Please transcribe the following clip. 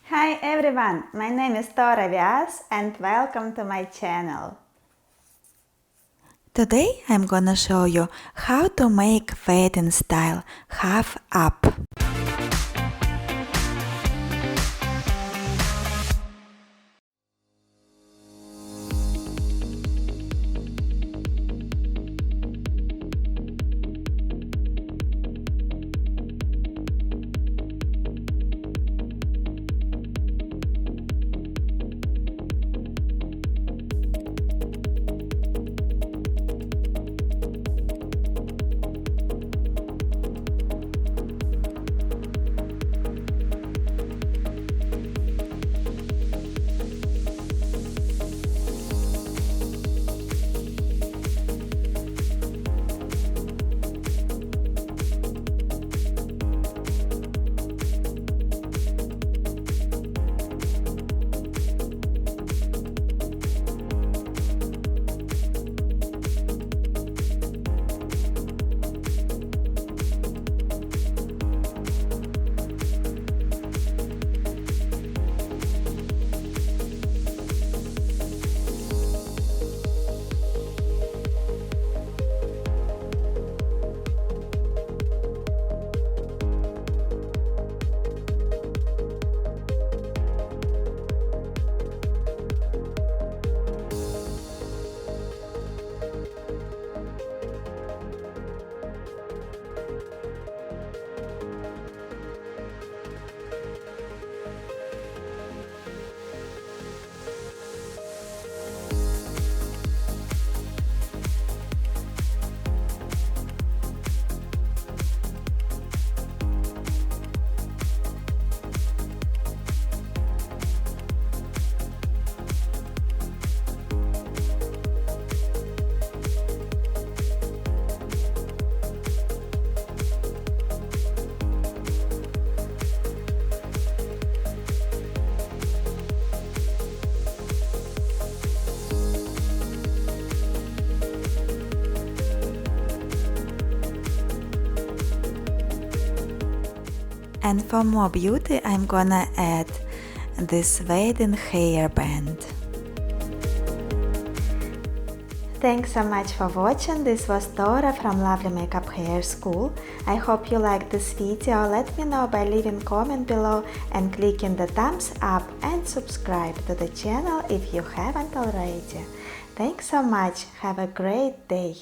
Hi everyone, my name is Tora Vyas and welcome to my channel. Today I'm gonna show you how to make wedding style half up. And for more beauty I'm gonna add this wedding hairband. Thanks so much for watching. This was Tora from Lovely Makeup Hair School. I hope you liked this video. Let me know by leaving comment below and clicking the thumbs up and subscribe to the channel if you haven't already. Thanks so much. Have a great day.